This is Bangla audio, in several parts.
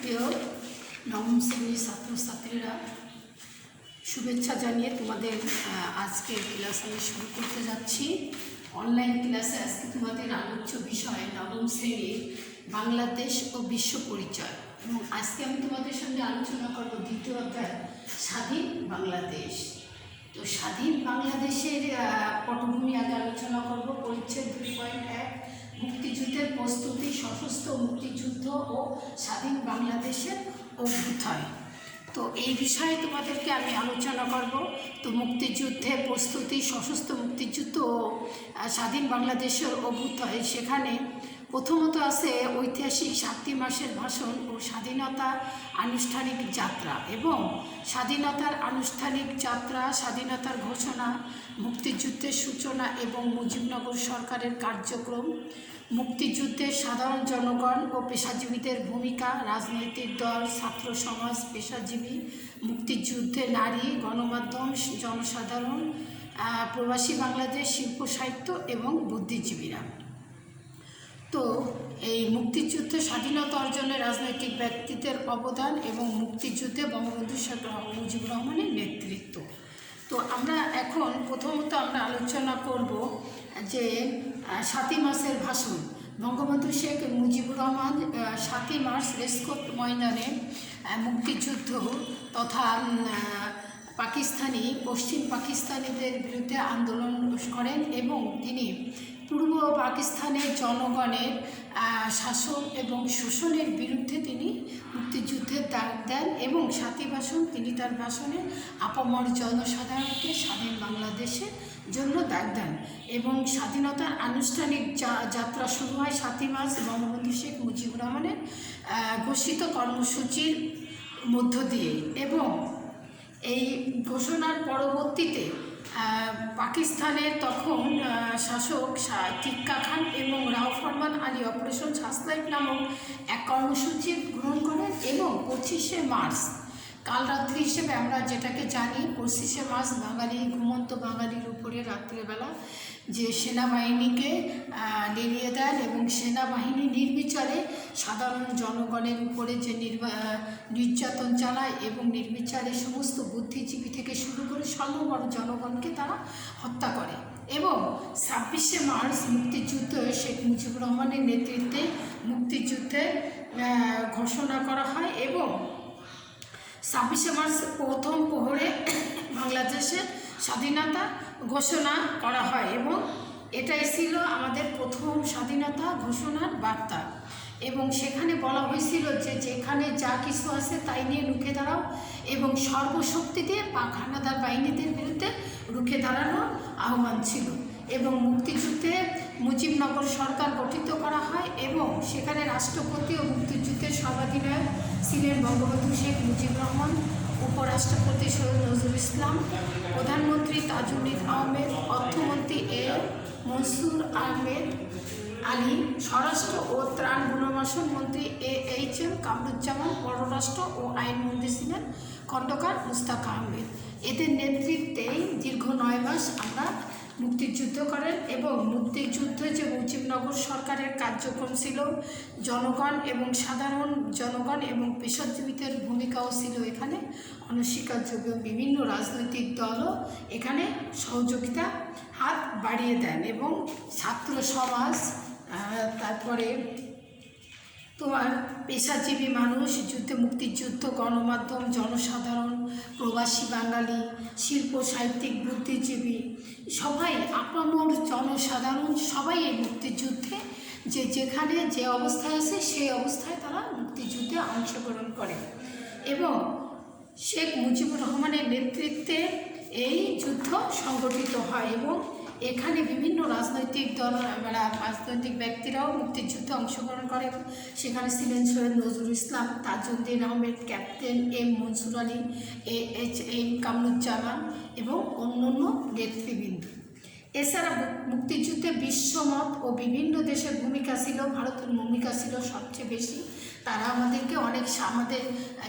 প্রিয় নবম শ্রেণীর ছাত্রছাত্রীরা, শুভেচ্ছা জানিয়ে তোমাদের আজকের ক্লাস আমি শুরু করতে যাচ্ছি। অনলাইন ক্লাসে আজকে তোমাদের আলোচ্য বিষয় নবম শ্রেণীর বাংলাদেশ ও বিশ্ব পরিচয়, এবং আজকে আমি তোমাদের সঙ্গে আলোচনা করব দ্বিতীয় অধ্যায় স্বাধীন বাংলাদেশ। তো স্বাধীন বাংলাদেশের পটভূমি আগে আলোচনা করব। পরিচ্ছেদ 2.1 মুক্তিযুদ্ধের প্রস্তুতি, সশস্ত্র মুক্তিযুদ্ধ ও স্বাধীন বাংলাদেশের অভ্যুদয়। তো এই বিষয়ে তোমাদেরকে আমি আলোচনা করব। তো মুক্তিযুদ্ধের প্রস্তুতি, সশস্ত্র মুক্তিযুদ্ধ ও স্বাধীন বাংলাদেশের অভ্যুদয়, সেখানে প্রথমত আছে ঐতিহাসিক 7 মাসের ভাষণ ও স্বাধীনতা আনুষ্ঠানিক যাত্রা, এবং স্বাধীনতার আনুষ্ঠানিক যাত্রা, স্বাধীনতার ঘোষণা, মুক্তিযুদ্ধের সূচনা এবং মুজিবনগর সরকারের কার্যক্রম, মুক্তিযুদ্ধের সাধারণ জনগণ ও পেশাজীবীদের ভূমিকা, রাজনৈতিক দল, ছাত্র সমাজ, পেশাজীবী, মুক্তিযুদ্ধে নারী, গণমাধ্যম, জনসাধারণ, প্রবাসী বাংলাদেশ, শিল্প সাহিত্য এবং বুদ্ধিজীবীরা। তো এই মুক্তিযুদ্ধে স্বাধীনতা অর্জনে রাজনৈতিক ব্যক্তিত্বের অবদান এবং মুক্তিযুদ্ধে বঙ্গবন্ধু শেখ মুজিবুর রহমানের নেতৃত্ব। তো আমরা এখন প্রথমত আলোচনা করব যে 7 মাসের ভাষণ। বঙ্গবন্ধু শেখ মুজিবুর রহমান 7 মার্চ রেসকোর্ট ময়দানে মুক্তিযুদ্ধ তথা পশ্চিম পাকিস্তানিদের বিরুদ্ধে আন্দোলন করেন, এবং তিনি পূর্ব পাকিস্তানের জনগণের শাসন এবং শোষণের বিরুদ্ধে তিনি মুক্তিযুদ্ধের ডাক দেন, এবং 7 ভাষণ তিনি তার ভাষণে আপামর জনসাধারণকে স্বাধীন বাংলাদেশের জন্য ডাক দেন, এবং স্বাধীনতার আনুষ্ঠানিক যাত্রা শুরু হয় 7 মার্চ বঙ্গবন্ধু শেখ মুজিবুর রহমানের ঘোষিত কর্মসূচির মধ্য দিয়ে। এবং এই ঘোষণার পরবর্তীতে পাকিস্তানের তখন শাসক টিক্কা খান এবং রাও ফরমান আলী অপারেশন সার্চলাইট নামক এক কর্মসূচি গ্রহণ করেন, এবং 25শে মার্চ কালরাত্রি হিসেবে আমরা যেটাকে জানি, 25শে মার্চ ঘুমন্ত বাঙালির উপরে রাত্রেবেলা যে সেনাবাহিনীকে লেলিয়ে দেন, এবং সেনাবাহিনী নির্বিচারে সাধারণ জনগণের উপরে যে নির্যাতন চালায়, এবং নির্বিচারে সমস্ত বুদ্ধিজীবী থেকে শুরু করে সর্ববড় জনগণকে তারা হত্যা করে। এবং 26শে মার্চ মুক্তিযুদ্ধ শেখ মুজিবুর রহমানের নেতৃত্বে মুক্তিযুদ্ধের ঘোষণা করা হয়, এবং 26শে মার্চ প্রথম প্রহরে বাংলাদেশের স্বাধীনতা ঘোষণা করা হয়, এবং এটাই ছিল আমাদের প্রথম স্বাধীনতা ঘোষণার বার্তা। এবং সেখানে বলা হয়েছিল যে যেখানে যা কিছু আছে তাই নিয়ে রুখে দাঁড়াও, এবং সর্বশক্তি দিয়ে পাক হানাদার বাহিনীদের বিরুদ্ধে রুখে দাঁড়ানোর আহ্বান ছিল। এবং মুক্তিযুদ্ধে মুজিবনগর সরকার গঠিত করা হয়, এবং সেখানে রাষ্ট্রপতি ও মুক্তিযুদ্ধের সর্বাধিনায়ক ছিলেন বঙ্গবন্ধু শেখ মুজিবুর রহমান, উপরাষ্ট্রপতি সৈয়দ নজরুল ইসলাম, প্রধানমন্ত্রী তাজউদ্দিন আহমেদ, অর্থমন্ত্রী মনসুর আহমেদ আলী, স্বরাষ্ট্র ও ত্রাণ পুনর্বাসন মন্ত্রী এম কামরুজ্জামান, পররাষ্ট্র ও আইনমন্ত্রী ছিলেন খন্দকার মুস্তাক আহমেদ। এদের নেতৃত্বে দীর্ঘ 9 মাস আমরা মুক্তিযুদ্ধ করেন, এবং মুক্তিযুদ্ধে যে মুজিবনগর সরকারের কার্যক্রম ছিল, জনগণ এবং সাধারণ জনগণ এবং পেশাজীবীদের ভূমিকাও ছিল এখানে অনস্বীকার্যোগ্য। বিভিন্ন রাজনৈতিক দলও এখানে সহযোগিতা হাত বাড়িয়ে দেন, এবং ছাত্র সমাজ, তারপরে তোমার পেশাজীবী মানুষ, মুক্তিযুদ্ধ, গণমাধ্যম, জনসাধারণ, প্রবাসী বাঙালি, শিল্প সাহিত্যিক, বুদ্ধিজীবী, সবাই আপামর জনসাধারণ সবাই এই মুক্তিযুদ্ধে যেখানে যে অবস্থায় আছে সেই অবস্থায় তারা মুক্তিযুদ্ধে অংশগ্রহণ করে, এবং শেখ মুজিবুর রহমানের নেতৃত্বে এই যুদ্ধ সংগঠিত হয়। এবং এখানে বিভিন্ন রাজনৈতিক দল, রাজনৈতিক ব্যক্তিরাও মুক্তিযুদ্ধে অংশগ্রহণ করে। সেখানে ছিলেন Syed Nazrul Islam, Tajuddin Ahmed, captain M Mansur Ali, M Kamaruzzaman এবং অন্যান্য নেতৃবৃন্দ। এছাড়া মুক্তিযুদ্ধে বিশ্বমত ও বিভিন্ন দেশের ভূমিকা ছিল। ভারতের ভূমিকা ছিল সবচেয়ে বেশি, তারা আমাদেরকে আমাদের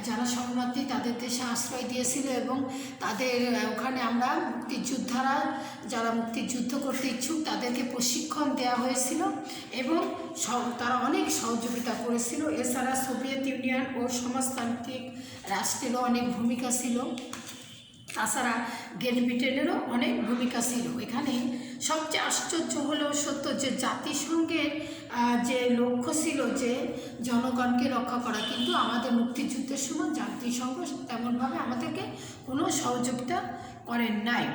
যারা শরণার্থী তাদের দেশে আশ্রয় দিয়েছিল এবং তাদের ওখানে আমরা মুক্তিযোদ্ধারা যারা মুক্তিযুদ্ধ করতে ইচ্ছুক তাদেরকে প্রশিক্ষণ দেওয়া হয়েছিল এবং তারা অনেক সহযোগিতা করেছিল। এছাড়া সোভিয়েত ইউনিয়ন ও সমাজতান্ত্রিক রাষ্ট্রেরও অনেক ভূমিকা ছিল, তাছাড়া গ্রেট ব্রিটেনেরও অনেক ভূমিকা ছিল। এখানে সবচেয়ে আশ্চর্য হলেও সত্য যে জাতিসংঘের যে লক্ষ্য ছিল যে জনগণকে রক্ষা করা, কিন্তু আমাদের মুক্তিযুদ্ধের সময় জাতিসংঘ তেমনভাবে আমাদেরকে কোনো সহযোগিতা করেন নাই।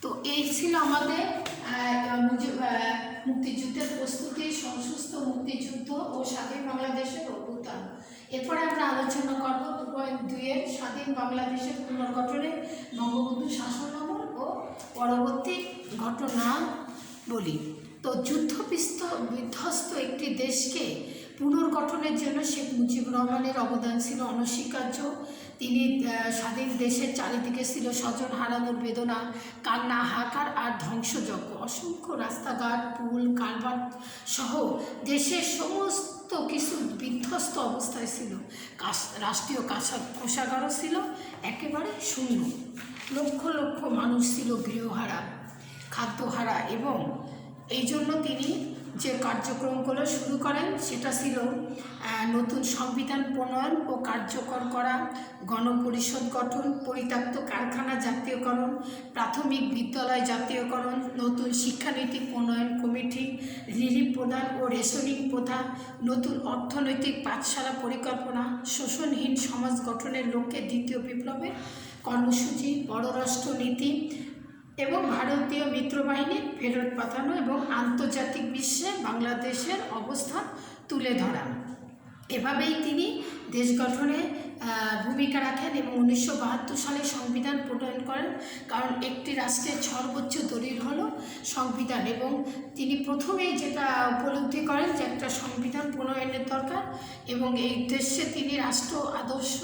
তো এই ছিল আমাদের মুক্তিযুদ্ধের প্রস্তুতি, সশস্ত্র মুক্তিযুদ্ধ ও স্বাধীন বাংলাদেশের অভ্যুত্থান। এরপরে আমরা আলোচনা করব 2.2 স্বাধীন বাংলাদেশের পুনর্গঠনে বঙ্গবন্ধু শাসনামল ও পরবর্তী ঘটনা বলি। তো বিধ্বস্ত একটি দেশকে পুনর্গঠনের জন্য শেখ মুজিবুর রহমানের অবদান ছিল অনস্বীকার্য। তিনি স্বাধীন দেশের চারিদিকে ছিল স্বজন হারানোর বেদনা, কান্না, হাহাকার আর ধ্বংসযজ্ঞ। অসংখ্য রাস্তাঘাট, পুল, কালভার্ট সহ দেশের সমস্ত কিছু বিধ্বস্ত অবস্থায় ছিল। রাষ্ট্রীয় কোষাগারও ছিল একেবারে শূন্য। লক্ষ লক্ষ মানুষ ছিল গৃহহারা, খাদ্যহারা এবং এই জন্য তিনি যে কার্যক্রমগুলো শুরু করেন সেটা ছিল নতুন সংবিধান প্রণয়ন ও কার্যকর করা, গণপরিষদ গঠন, পরিত্যক্ত কারখানা জাতীয়করণ, প্রাথমিক বিদ্যালয় জাতীয়করণ, নতুন শিক্ষানীতি প্রণয়ন কমিটি, রিলিফ প্রদান ও রেশনিং প্রথা, নতুন অর্থনৈতিক পাঠশালা পরিকল্পনা, শোষণহীন সমাজ গঠনের লক্ষ্যে দ্বিতীয় বিপ্লবের কর্মসূচি, পররাষ্ট্র নীতি এবং ভারতীয় মিত্রবাহিনীর ফেরত পাঠানো এবং আন্তর্জাতিক বিশ্বে বাংলাদেশের অবস্থান তুলে ধরা। এভাবেই তিনি দেশ গঠনে ভূমিকা রাখেন এবং 1972 সালে সংবিধান প্রণয়ন করেন, কারণ একটি রাষ্ট্রের সর্বোচ্চ দলিল হলো সংবিধান এবং তিনি প্রথমেই যেটা উপলব্ধি করেন যে একটা সংবিধান প্রণয়নের দরকার এবং এই উদ্দেশ্যে তিনি রাষ্ট্র আদর্শ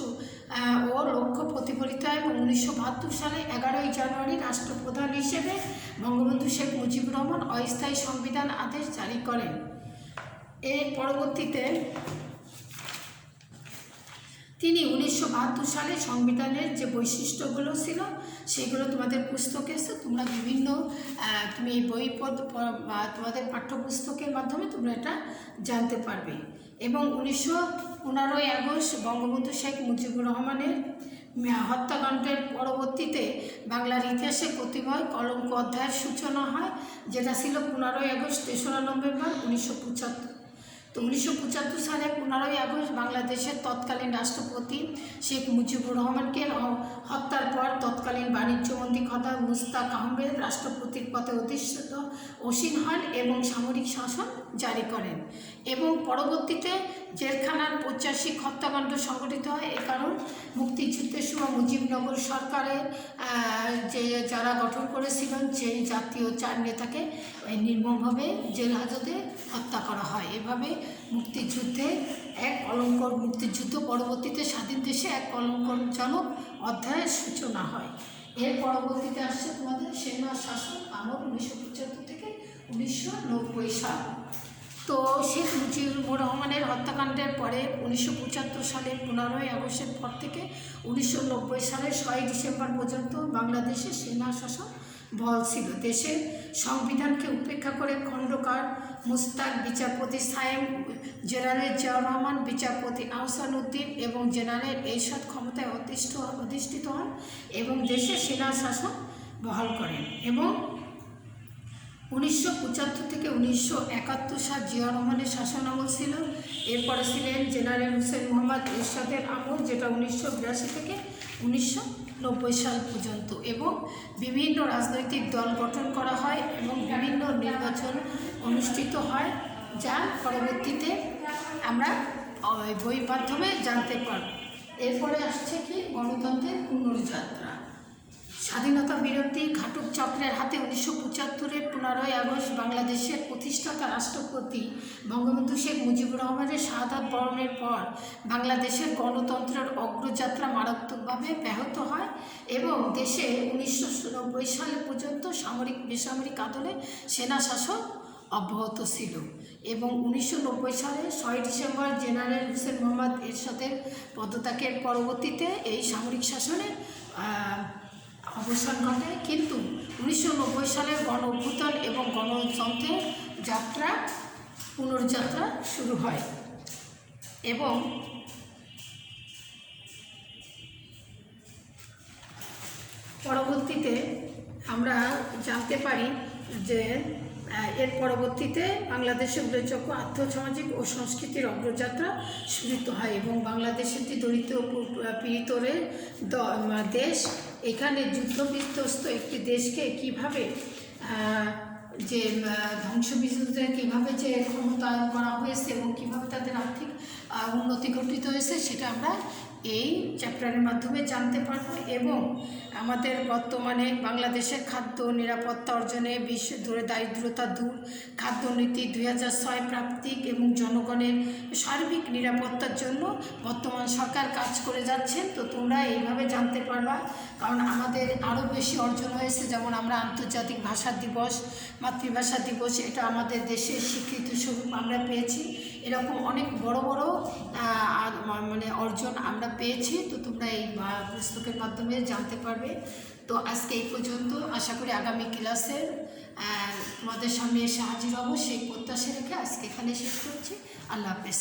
ও লক্ষ্য প্রতিফলিত হয় এবং 1972 সালে 11ই জানুয়ারি রাষ্ট্রপ্রধান হিসেবে বঙ্গবন্ধু শেখ মুজিবুর রহমান অস্থায়ী সংবিধান আদেশ জারি করেন। এর পরবর্তীতে তিনি 1972 সালে সংবিধানের যে বৈশিষ্ট্যগুলো ছিল সেগুলো তোমাদের পুস্তকে এসে তোমরা তুমি এই তোমাদের পাঠ্যপুস্তকের মাধ্যমে তোমরা এটা জানতে পারবে। এবং 15ই আগস্ট বঙ্গবন্ধু শেখ মুজিবুর রহমানের হত্যাকাণ্ডের পরবর্তীতে বাংলার ইতিহাসে প্রতিময় কলঙ্ক অধ্যায়ের সূচনা হয়, যেটা ছিল 15ই আগস্ট 3রা নভেম্বর 1975। তো 1975 সালে 15ই আগস্ট বাংলাদেশের তৎকালীন রাষ্ট্রপতি শেখ মুজিবুর রহমানকে হত্যার পর তৎকালীন বাণিজ্যমন্ত্রী খোদা মুস্তাক আহমেদ রাষ্ট্রপতির পদে অধিষ্ঠিত অসীন হন এবং সামরিক শাসন জারি করেন এবং পরবর্তীতে জেলখানার 85 হত্যাকাণ্ড সংঘটিত হয়। এ কারণ মুক্তিযুদ্ধের সময় মুজিবনগর সরকারের যারা গঠন করেছিলেন সেই জাতীয় 4 নেতাকে নির্মমভাবে জেল হাজতে হত্যা করা হয়। এভাবে মুক্তিযুদ্ধ পরবর্তীতে স্বাধীন দেশে এক কলঙ্কজনক অধ্যায়ের সূচনা হয়। এর পরবর্তীতে আসছে তোমাদের সেনা শাসন আমল 1975 থেকে 1990 সাল। তো শেখ মুজিবুর রহমানের হত্যাকাণ্ডের পরে 1975 সালের 15ই আগস্টের পর থেকে 1990 সালের 6ই ডিসেম্বর পর্যন্ত বাংলাদেশে সেনা শাসন বহাল ছিল। দেশের সংবিধানকে উপেক্ষা করে খণ্ডকার মুস্তাক, বিচারপতি সায়েম, জেনারেল জিয়াউর রহমান, বিচারপতি আহসান উদ্দিন এবং জেনারেল এরশাদ ক্ষমতায় অধিষ্ঠিত হন এবং দেশে সেনা শাসন বহাল করেন। এবং 1975 থেকে 1971 সাল জিয়াউর রহমানের শাসনামল ছিল। এরপরে ছিলেন জেনারেল হুসেন মোহাম্মদ এরশাদের আমল, যেটা 1982 থেকে 1990 সাল পর্যন্ত এবং বিভিন্ন রাজনৈতিক দল গঠন করা হয় এবং বিভিন্ন নির্বাচন অনুষ্ঠিত হয়, যা পরবর্তীতে আমরা বইয়ের মাধ্যমে জানতে পারব। এরপরে আসছে কি গণতন্ত্রের পুনর্যাত্রা। স্বাধীনতা বিরোধী ঘাতক চক্রের হাতে 1975-এর 15ই আগস্ট বাংলাদেশের প্রতিষ্ঠাতা রাষ্ট্রপতি বঙ্গবন্ধু শেখ মুজিবুর রহমানের শাহাদাত বরণের পর বাংলাদেশের গণতন্ত্রের অগ্রযাত্রা মারাত্মকভাবে ব্যাহত হয় এবং দেশে 1990 সাল পর্যন্ত সামরিক বেসামরিক আদলে সেনা শাসন অব্যাহত ছিল এবং 1990 সালে 6 ডিসেম্বর জেনারেল হুসেন মোহাম্মদ এরশাদের পদত্যাগের পরবর্তীতে এই সামরিক শাসনের অবসান ঘটে। কিন্তু 1990 সালের গণ অভ্যুত্থান এবং গণতন্ত্রের পুনর্যাত্রা শুরু হয় এবং পরবর্তীতে আমরা জানতে পারি যে এর পরবর্তীতে বাংলাদেশে উল্লেখযোগ্য আর্থসামাজিক ও সংস্কৃতির অগ্রযাত্রা শুরু হয় এবং বাংলাদেশ একটি দরিদ্র পীড়িতরের দেশ। এখানে যুদ্ধবিধ্বস্ত একটি দেশকে কীভাবে যে ধ্বংসবিধ্বস্তের কীভাবে যে ক্ষমতায়ন করা হয়েছে এবং কীভাবে তাদের আর্থিক উন্নতি ঘটিত হয়েছে সেটা আমরা এই চ্যাপ্টারের মাধ্যমে জানতে পারব এবং আমাদের বর্তমানে বাংলাদেশের খাদ্য নিরাপত্তা অর্জনে বিশ্ব ধরে দারিদ্রতা দূর, খাদ্যনীতি 2006 প্রাপ্তিক এবং জনগণের সার্বিক নিরাপত্তার জন্য বর্তমান সরকার কাজ করে যাচ্ছেন। তো তোমরা এইভাবে জানতে পারবা, কারণ আমাদের আরও বেশি অর্জন হয়েছে। যেমন আমরা আন্তর্জাতিক ভাষা দিবস, মাতৃভাষা দিবস, এটা আমাদের দেশের স্বীকৃতি স্বরূপ আমরা পেয়েছি। এরকম অনেক বড় বড় মানে অর্জন আমরা পেয়েছি। তো তোমরা এই পুস্তকের মাধ্যমে জানতে পারবে। তো আজকে এই পর্যন্ত, আশা করি আগামী ক্লাসে তোমাদের সামনে এসে হাজির হব সেই প্রত্যাশা রেখে আজকে এখানে শেষ করছি। আল্লাহ হাফেজ।